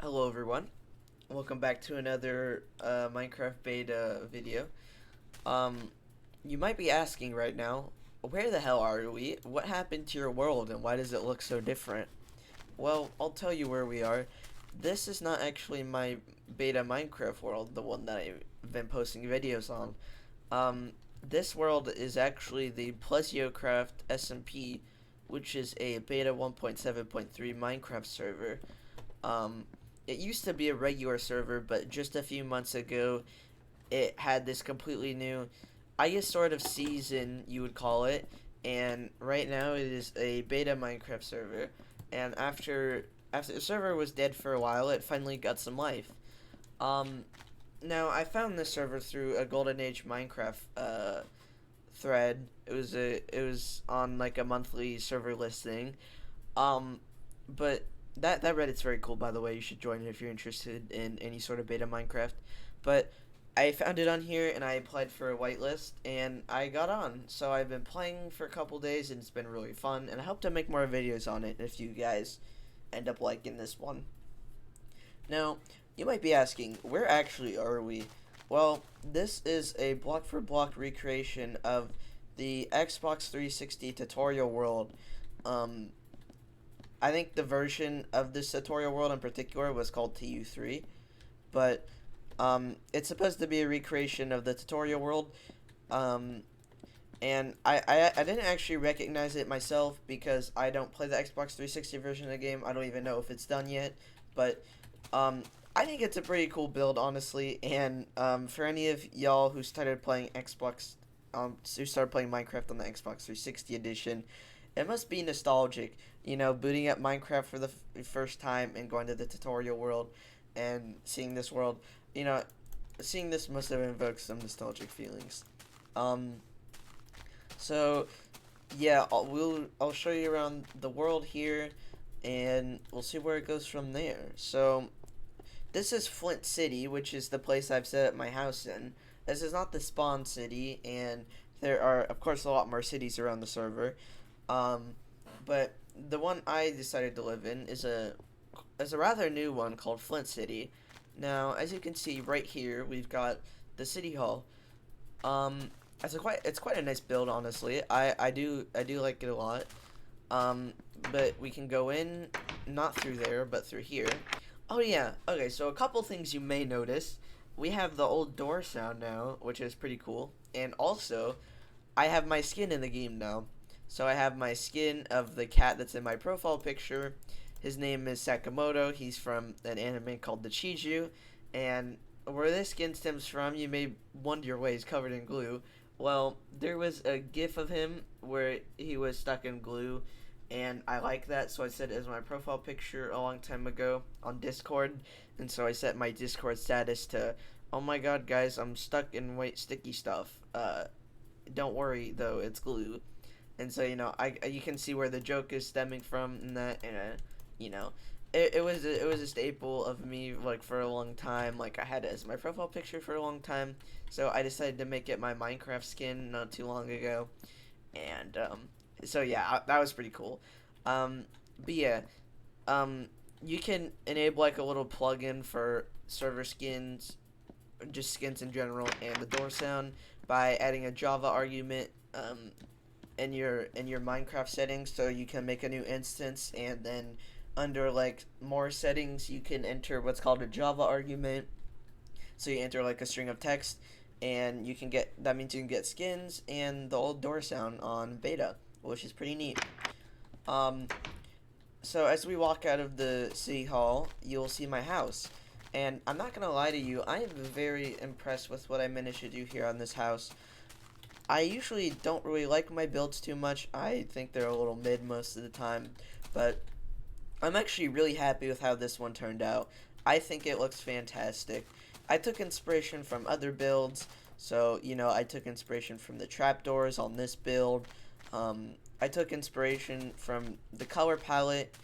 Hello everyone, welcome back to another Minecraft beta video. Um, you might be asking right now, where the hell are we? What happened to your world and why does it look so different? Well, I'll tell you where we are. This is not actually my beta Minecraft world, the one that I've been posting videos on. This world is actually the Plesiocraft SMP, which is a beta 1.7.3 Minecraft server. Um, it used to be a regular server, but just a few months ago, it had this completely new, I guess, sort of season, you would call it. And right now, it is a beta Minecraft server. And after the server was dead for a while, it finally got some life. Um, Now I found this server through a Golden Age Minecraft thread. It was on like a monthly server listing. Um, but that Reddit's very cool, by the way. You should join it if you're interested in any sort of beta Minecraft. But I found it on here and I applied for a whitelist and I got on. So I've been playing for a couple days and it's been really fun. And I hope to make more videos on it if you guys end up liking this one. Now, you might be asking, where actually are we? Well, this is a block for block recreation of the Xbox 360 tutorial world. Um, I think the version of this tutorial world in particular was called TU3, but it's supposed to be a recreation of the tutorial world. Um, and I didn't actually recognize it myself because I don't play the Xbox 360 version of the game. I don't even know if it's done yet, but um, I think it's a pretty cool build, honestly. And for any of y'all who started playing who started playing Minecraft on the Xbox 360 edition, it must be nostalgic, booting up Minecraft for the first time and going to the tutorial world and seeing this world. You know, seeing this must have invoked some nostalgic feelings. Um, so yeah, I'll show you around the world here, and we'll see where it goes from there. So this is Flint City, which is the place I've set up my house in. This is not the spawn city, and there are, of course, a lot more cities around the server. Um, but the one I decided to live in is a rather new one called Flint City. Now, as you can see right here, we've got the city hall. Um, it's quite a nice build, honestly. I do like it a lot. Um, but we can go in not through there, but through here. Oh yeah. Okay, so a couple things you may notice. We have the old door sound now, which is pretty cool. And also, I have my skin in the game now. So I have my skin of the cat that's in my profile picture. His name is Sakamoto. He's from an anime called the Chiju. And where this skin stems from, you may wonder why he's covered in glue. Well, there was a gif of him where he was stuck in glue, and I like that, so I set it as my profile picture a long time ago on Discord. And so I set my Discord status to, oh my god, guys, I'm stuck in white sticky stuff. Don't worry, though, it's glue. And so, you can see where the joke is stemming from, and that, and you know, it was a staple of me, like, for a long time. Like, I had it as my profile picture for a long time, so I decided to make it my Minecraft skin not too long ago. And so yeah, that was pretty cool. Um, but yeah, um, you can enable like a little plugin for server skins, just skins in general, and the door sound by adding a Java argument in your Minecraft settings, so you can make a new instance, and then under like more settings, you can enter what's called a Java argument. So you enter like a string of text, and that means you can get skins and the old door sound on beta, which is pretty neat. Um, so as we walk out of the city hall, you'll see my house. And I'm not gonna lie to you, I am very impressed with what I managed to do here on this house. I usually don't really like my builds too much. I think they're a little mid most of the time, but I'm actually really happy with how this one turned out. I think it looks fantastic. I took inspiration from other builds, so I took inspiration from the trapdoors on this build. I took inspiration from the color palette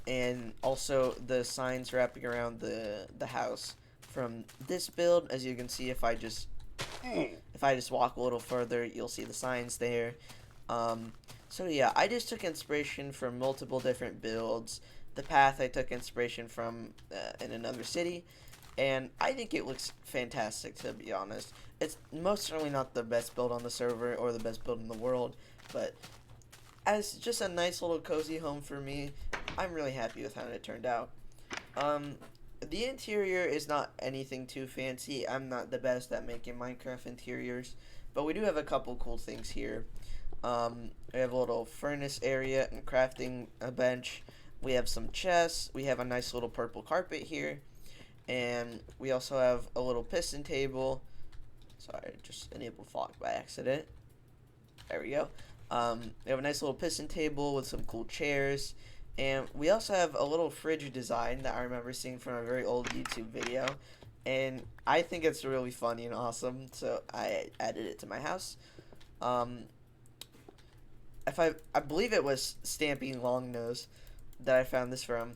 and also the signs wrapping around the house from this build. As you can see, if I just walk a little further, you'll see the signs there. So yeah, I just took inspiration from multiple different builds. the path I took inspiration from in another city, and I think it looks fantastic, to be honest. It's most certainly not the best build on the server or the best build in the world, but as just a nice little cozy home for me, I'm really happy with how it turned out. Um, the interior is not anything too fancy. I'm not the best at making Minecraft interiors, but we do have a couple cool things here. We have a little furnace area and crafting a bench. We have some chests. We have a nice little purple carpet here. And we also have a little piston table. Sorry, I just enabled fog by accident. There we go. We have a nice little piston table with some cool chairs. And we also have a little fridge design that I remember seeing from a very old YouTube video. And I think it's really funny and awesome, so I added it to my house. Um, I believe it was Stampy Longnose that I found this from.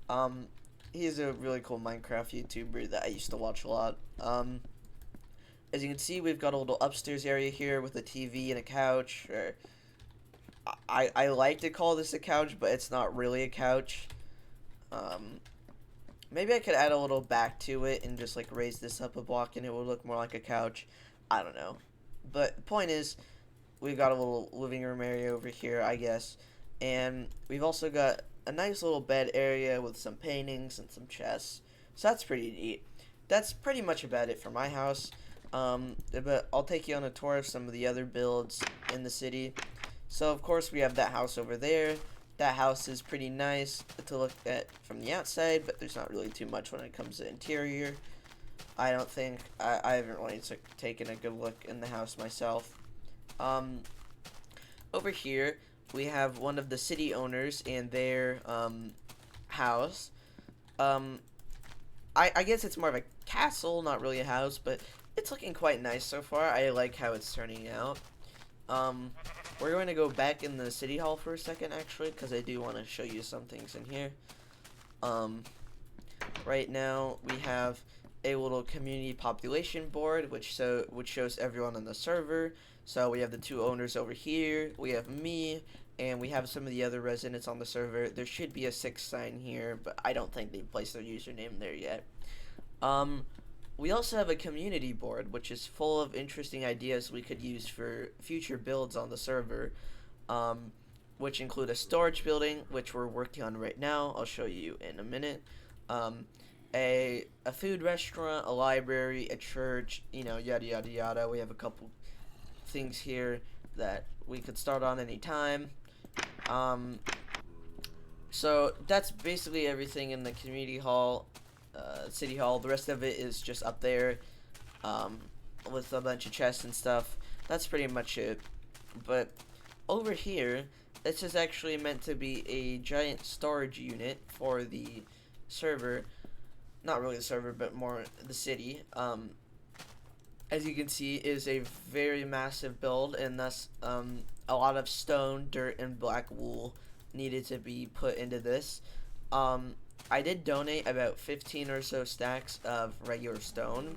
Um, he's a really cool Minecraft YouTuber that I used to watch a lot. As you can see, we've got a little upstairs area here with a TV and a couch. Or I like to call this a couch, but it's not really a couch. Maybe I could add a little back to it and just like raise this up a block and it would look more like a couch. I don't know. But the point is, we've got a little living room area over here, I guess. And we've also got a nice little bed area with some paintings and some chests. So that's pretty neat. That's pretty much about it for my house. But I'll take you on a tour of some of the other builds in the city. So of course we have that house over there. That house is pretty nice to look at from the outside, but there's not really too much when it comes to interior. I don't think. I haven't really taken a good look in the house myself. Over here, we have one of the city owners and their house. I guess it's more of a castle, not really a house, but it's looking quite nice so far. I like how it's turning out. We're going to go back in the city hall for a second, actually, because I do want to show you some things in here. Right now, we have a little community population board, which shows everyone on the server. So we have the two owners over here, we have me, and we have some of the other residents on the server. There should be a 6 sign here, but I don't think they've placed their username there yet. We also have a community board, which is full of interesting ideas we could use for future builds on the server, which include a storage building, which we're working on right now. I'll show you in a minute. A food restaurant, a library, a church, you know, yada yada yada. We have a couple things here that we could start on any time. So that's basically everything in the community hall. City hall. The rest of it is just up there with a bunch of chests and stuff. That's pretty much it. But over here, this is actually meant to be a giant storage unit for the server. Not really the server, but more the city. As you can see, is a very massive build, and thus a lot of stone, dirt, and black wool needed to be put into this. I did donate about 15 or so stacks of regular stone.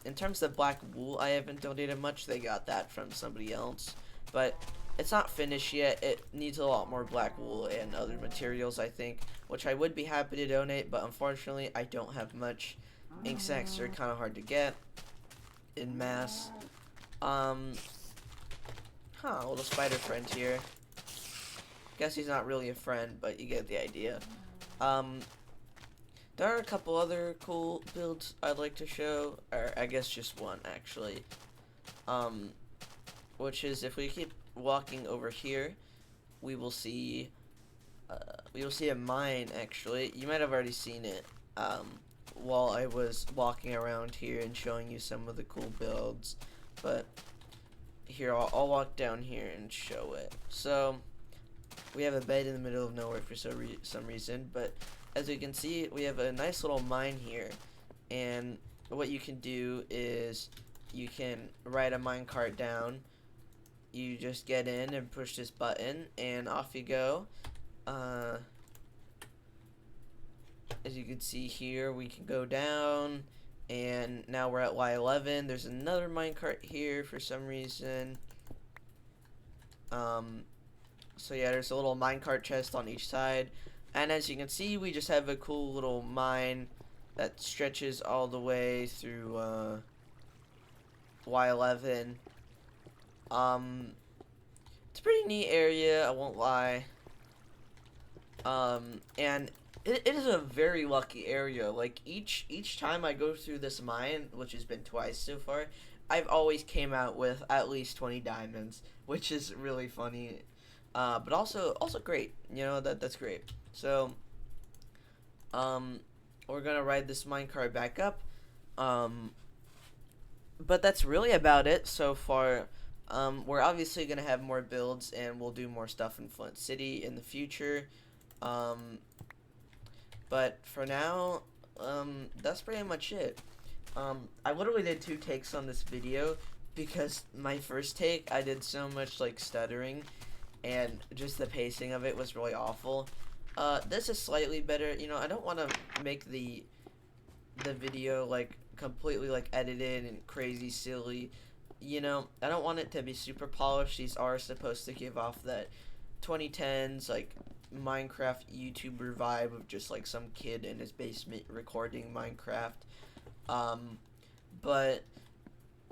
In terms of black wool, I haven't donated much. They got that from somebody else. But it's not finished yet. It needs a lot more black wool and other materials, I think, which I would be happy to donate, but unfortunately, I don't have much. Ink sacks are kind of hard to get in mass. A little spider friend here. Guess he's not really a friend, but you get the idea. There are a couple other cool builds I'd like to show, or I guess just one actually. Which is if we keep walking over here, we will see a mine actually. You might have already seen it while I was walking around here and showing you some of the cool builds, but here I'll walk down here and show it. So we have a bed in the middle of nowhere for some reason, but as you can see, we have a nice little mine here, and what you can do is you can ride a minecart down. You just get in and push this button, and off you go. As you can see here, we can go down, and now we're at Y11. There's another minecart here for some reason. So yeah, there's a little minecart chest on each side. And as you can see, we just have a cool little mine that stretches all the way through Y11. It's a pretty neat area, I won't lie. And it is a very lucky area. Like each time I go through this mine, which has been twice so far, I've always came out with at least 20 diamonds, which is really funny. But also great. You know that's great. So um, we're gonna ride this minecart back up. Um, but that's really about it so far. We're obviously gonna have more builds and we'll do more stuff in Flint City in the future. Um, but for now, that's pretty much it. I literally did 2 takes on this video because my first take I did so much like stuttering and just the pacing of it was really awful. This is slightly better. You know, I don't want to make the video like completely like edited and crazy silly. You know, I don't want it to be super polished. These are supposed to give off that 2010s like Minecraft YouTuber vibe of just like some kid in his basement recording Minecraft. Um, but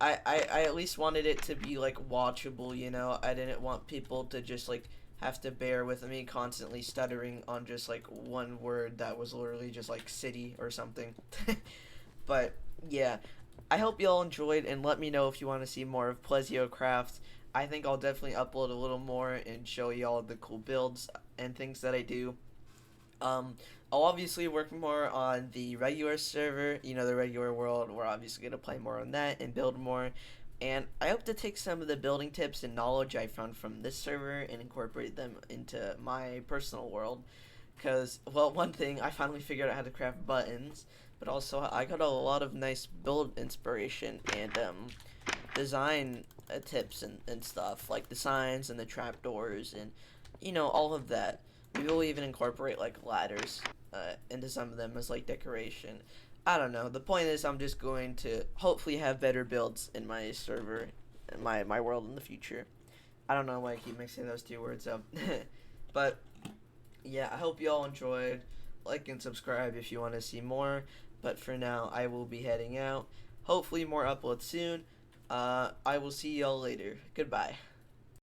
I at least wanted it to be like watchable, you know. I didn't want people to just like have to bear with me constantly stuttering on just like one word that was literally just like city or something. But yeah, I hope y'all enjoyed and let me know if you want to see more of Plesiocraft. I think I'll definitely upload a little more and show y'all the cool builds and things that I do. Um, I'll obviously work more on the regular server, you know, the regular world. We're obviously going to play more on that and build more. And I hope to take some of the building tips and knowledge I found from this server and incorporate them into my personal world. Because, well, one thing, I finally figured out how to craft buttons, but also I got a lot of nice build inspiration and design tips and stuff, like the signs and the trapdoors and, you know, all of that. We will even incorporate like ladders into some of them as like decoration. I don't know. The point is, I'm just going to hopefully have better builds in my server, in my world in the future. I don't know why I keep mixing those 2 words up, but yeah, I hope you all enjoyed. Like and subscribe if you want to see more. But for now, I will be heading out. Hopefully, more uploads soon. I will see y'all later. Goodbye.